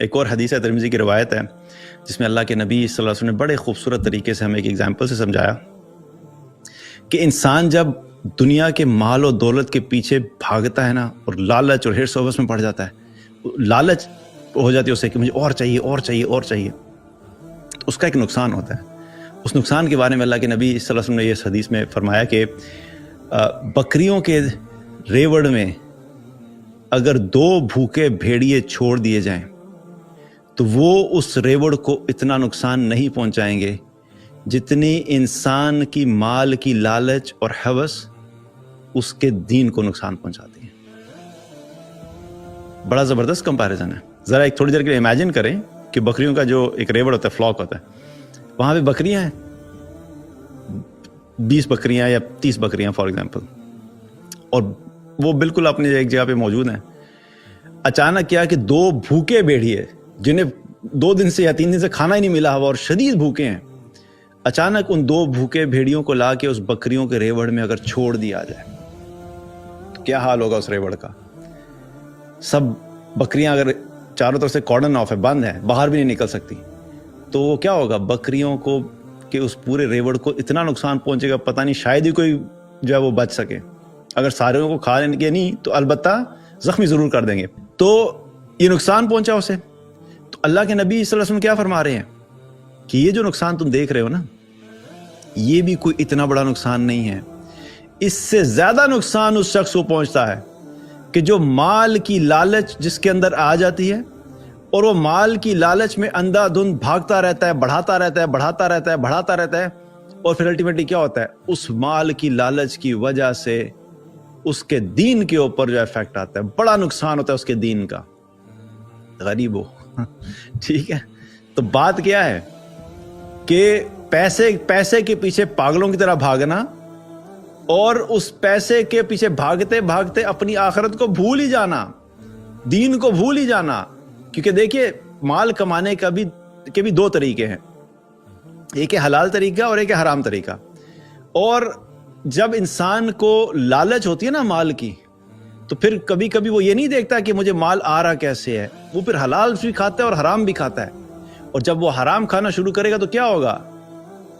ایک اور حدیث ہے، ترمذی کی روایت ہے، جس میں اللہ کے نبی صلی اللہ علیہ وسلم نے بڑے خوبصورت طریقے سے ہمیں ایک ایگزامپل سے سمجھایا کہ انسان جب دنیا کے مال و دولت کے پیچھے بھاگتا ہے نا، اور لالچ اور ہرس و حوس میں پڑ جاتا ہے، لالچ ہو جاتی ہے اسے کہ مجھے اور چاہیے اور چاہیے اور چاہیے، تو اس کا ایک نقصان ہوتا ہے۔ اس نقصان کے بارے میں اللہ کے نبی صلی اللہ علیہ وسلم نے اس حدیث میں فرمایا کہ بکریوں کے ریوڑ میں اگر 2 بھوکے بھیڑیے چھوڑ دیے جائیں تو وہ اس ریوڑ کو اتنا نقصان نہیں پہنچائیں گے جتنی انسان کی مال کی لالچ اور ہوس اس کے دین کو نقصان پہنچاتی ہے۔ بڑا زبردست کمپیریزن ہے۔ ذرا ایک تھوڑی دیر کے لیے امیجن کریں کہ بکریوں کا جو ایک ریوڑ ہوتا ہے، فلاک ہوتا ہے، وہاں پہ بکریاں ہیں، 20 بکریاں یا 30 بکریاں فار ایگزامپل، اور وہ بالکل اپنی ایک جگہ پہ موجود ہیں۔ اچانک کیا کہ 2 بھوکے بھیڑیے جنہیں 2 دن سے یا 3 دن سے کھانا ہی نہیں ملا ہوا اور شدید بھوکے ہیں، اچانک ان 2 بھوکے بھیڑیوں کو لا کے اس بکریوں کے ریوڑ میں اگر چھوڑ دیا جائے تو کیا حال ہوگا اس ریوڑ کا؟ سب بکریاں اگر چاروں طرف سے کارڈن آف ہے، بند ہے، باہر بھی نہیں نکل سکتی، تو وہ کیا ہوگا؟ بکریوں کو کہ اس پورے ریوڑ کو اتنا نقصان پہنچے گا، پتہ نہیں شاید ہی کوئی جو ہے وہ بچ سکے۔ اگر سارے کو کھا لیں گے نہیں تو البتہ زخمی ضرور کر دیں گے۔ تو یہ نقصان پہنچا اسے۔ تو اللہ کے نبی صلی اللہ علیہ وسلم کیا فرما رہے ہیں کہ یہ جو نقصان تم دیکھ رہے ہو نا، یہ بھی کوئی اتنا بڑا نقصان نہیں ہے، اس سے زیادہ نقصان اس شخص کو پہنچتا ہے کہ جو مال کی لالچ جس کے اندر آ جاتی ہے اور وہ مال کی لالچ میں اندھا دھند بھاگتا رہتا ہے، بڑھاتا رہتا ہے، بڑھاتا رہتا ہے، بڑھاتا رہتا ہے، اور پھر الٹیمیٹلی کیا ہوتا ہے؟ اس مال کی لالچ کی وجہ سے اس کے دین کے اوپر جو افیکٹ آتا ہے، بڑا نقصان ہوتا ہے اس کے دین کا۔ غریب ہو ٹھیک ہے، تو بات کیا ہے کہ پیسے کے پیچھے پاگلوں کی طرح بھاگنا، اور اس پیسے کے پیچھے بھاگتے بھاگتے اپنی آخرت کو بھول ہی جانا، دین کو بھول ہی جانا۔ کیونکہ دیکھیے، مال کمانے کے بھی 2 طریقے ہیں، ایک ہے حلال طریقہ اور ایک ہے حرام طریقہ۔ اور جب انسان کو لالچ ہوتی ہے نا مال کی، تو پھر کبھی کبھی وہ یہ نہیں دیکھتا کہ مجھے مال آ رہا کیسے ہے، وہ پھر حلال بھی کھاتا ہے اور حرام بھی کھاتا ہے۔ اور جب وہ حرام کھانا شروع کرے گا تو کیا ہوگا؟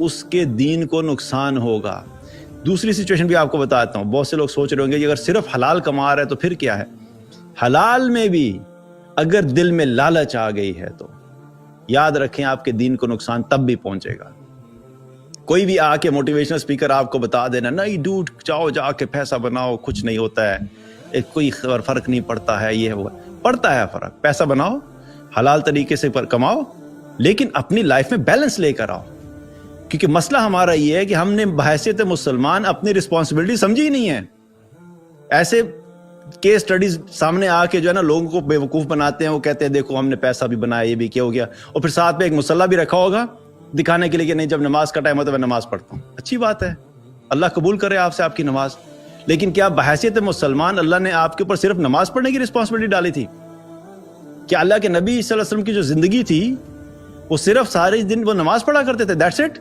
اس کے دین کو نقصان ہوگا۔ دوسری سچویشن بھی آپ کو بتاتا ہوں۔ بہت سے لوگ سوچ رہے ہوں گے کہ اگر صرف حلال کما رہا ہے تو پھر کیا ہے؟ حلال میں بھی اگر دل میں لالچ آ گئی ہے تو یاد رکھیں آپ کے دین کو نقصان تب بھی پہنچے گا۔ کوئی بھی آ کے موٹیویشنل اسپیکر آپ کو بتا دینا، نہیں ڈوڈ جاؤ جا کے پیسہ بناؤ، کچھ نہیں ہوتا ہے، کوئی فرق نہیں پڑتا ہے، یہ ہوا پڑتا ہے فرق۔ پیسہ بناؤ، حلال طریقے سے کماؤ، لیکن اپنی لائف میں بیلنس لے کر آؤ۔ کیونکہ مسئلہ ہمارا یہ ہے کہ ہم نے بحیثیت مسلمان اپنی رسپانسبلٹی سمجھی نہیں ہے۔ ایسے کیس سٹڈیز سامنے آ کے جو ہے نا لوگوں کو بیوقوف بناتے ہیں، وہ کہتے ہیں دیکھو ہم نے پیسہ بھی بنایا، یہ بھی کیا ہو گیا، اور پھر ساتھ میں ایک مصلی بھی رکھا ہوگا دکھانے کے لیے کہ نہیں جب نماز کا ٹائم ہوتا ہے میں نماز پڑھتا ہوں۔ اچھی بات ہے، اللہ قبول کرے آپ سے آپ کی نماز، لیکن کیا بحیثیت مسلمان اللہ نے آپ کے اوپر صرف نماز پڑھنے کی رسپانسبلٹی ڈالی تھی؟ کیا اللہ کے نبی صلی اللہ علیہ وسلم کی جو زندگی تھی وہ صرف سارے دن وہ نماز پڑھا کرتے تھے، دیٹس اٹ،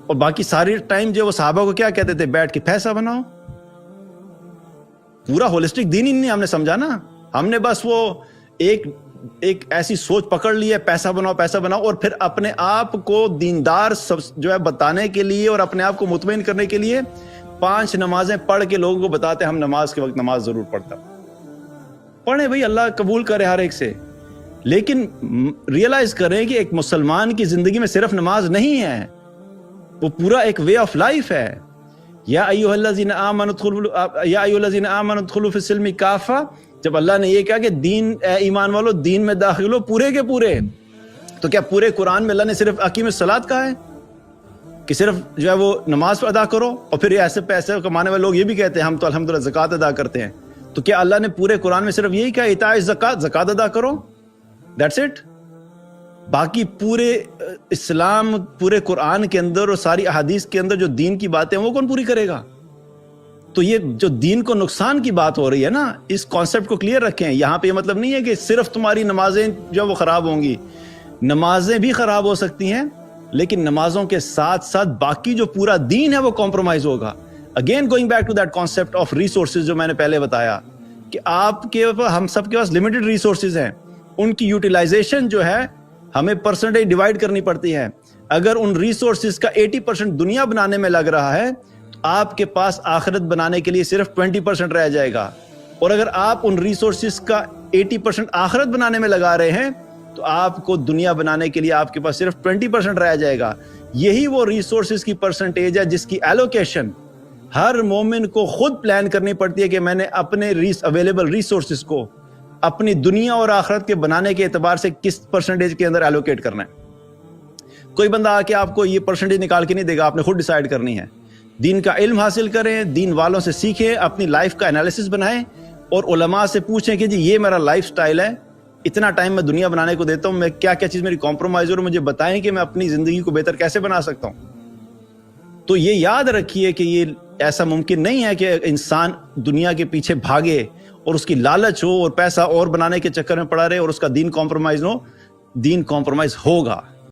اور باقی ساری ٹائم جو وہ صحابہ کو کیا کہتے تھے؟ بیٹھ کے پیسہ بناؤ۔ پورا ہولسٹک دین ہی نہیں ہم نے سمجھا نا، ہم نے بس وہ ایک ایسی سوچ پکڑ لی ہے، پیسہ بناؤ پیسہ بناؤ، اور پھر اپنے آپ کو دیندار جو ہے بتانے کے لیے اور اپنے آپ کو مطمئن کرنے کے لیے 5 نمازیں پڑھ کے لوگوں کو بتاتے ہیں ہم نماز کے وقت نماز ضرور پڑھتا۔ پڑھیں بھائی، اللہ قبول کرے ہر ایک سے، لیکن ریئلائز کریں کہ ایک مسلمان کی زندگی میں صرف نماز نہیں ہے، وہ پورا ایک وے آف لائف ہے۔ یا ایھا الذین آمنوا ادخلوا فی السلم کافہ، جب اللہ نے یہ کہا کہ دین اے ایمان والو دین میں داخل ہو پورے کے پورے، تو کیا پورے قرآن میں اللہ نے صرف اقیم الصلاۃ کہا ہے کہ صرف جو ہے وہ نماز ادا کرو؟ اور پھر ایسے پیسے کمانے والے لوگ یہ بھی کہتے ہیں ہم تو الحمدللہ زکوٰۃ ادا کرتے ہیں، تو کیا اللہ نے پورے قرآن میں صرف یہی کہا ایتاء الزکوٰۃ، زکوٰۃ ادا کرو، دیٹس اٹ؟ باقی پورے اسلام، پورے قرآن کے اندر اور ساری احادیث کے اندر جو دین کی باتیں ہیں وہ کون پوری کرے گا؟ تو یہ جو دین کو نقصان کی بات ہو رہی ہے نا، اس کانسیپٹ کو کلیئر رکھیں۔ یہاں پہ یہ مطلب نہیں ہے کہ صرف تمہاری نمازیں جو وہ خراب ہوں گی، نمازیں بھی خراب ہو سکتی ہیں، لیکن نمازوں کے ساتھ ساتھ باقی جو پورا دین ہے وہ کمپرومائز ہوگا۔ Again going back to that concept of resources جو میں نے پہلے بتایا کہ آپ کے ہم سب کے پاس لمیٹڈ ریسورسز ہیں، ان کی یوٹیلائزیشن جو ہے ہمیں پرسنٹیج ڈیوائڈ کرنی پڑتی ہے. اگر ان ریسورسز کا 80% دنیا بنانے میں لگ رہا ہے تو آپ کے پاس آخرت بنانے کے لیے صرف 20% رہ جائے گا. اور اگر آپ ان ریسورسز کا 80% آخرت بنانے میں لگا رہے ہیں تو آپ کو دنیا بنانے کے لیے آپ کے پاس صرف 20% رہ جائے گا. یہی وہ ریسورسز کی پرسنٹیج ہے جس کی ایلوکیشن ہر مومن کو خود پلان کرنی پڑتی ہے کہ میں نے اپنے اویلیبل ریسورسز کو اپنی دنیا اور آخرت کے بنانے کے اعتبار سے کس پرسنٹیج کے اندر ایلوکیٹ کرنا ہے. کوئی بندہ آ کے آپ کو یہ پرسنٹیج نکال کے نہیں دے گا, آپ نے خود ڈیسائیڈ کرنی ہے. دین کا علم حاصل کریں, دین والوں سے سیکھیں, اپنی لائف کا انالیسس بنائیں اور علماء سے پوچھیں کہ جی یہ میرا لائف سٹائل ہے, اتنا ٹائم میں دنیا بنانے کو دیتا ہوں, میں کیا کیا چیز میری کمپرومائز ہو, اور مجھے بتائیں کہ میں اپنی زندگی کو بہتر کیسے بنا سکتا ہوں. تو یہ یاد رکھیے کہ یہ ایسا ممکن نہیں ہے کہ انسان دنیا کے پیچھے بھاگے اور اس کی لالچ ہو اور پیسہ اور بنانے کے چکر میں پڑا رہے اور اس کا دین کمپرومائز ہو. دین کمپرومائز ہوگا.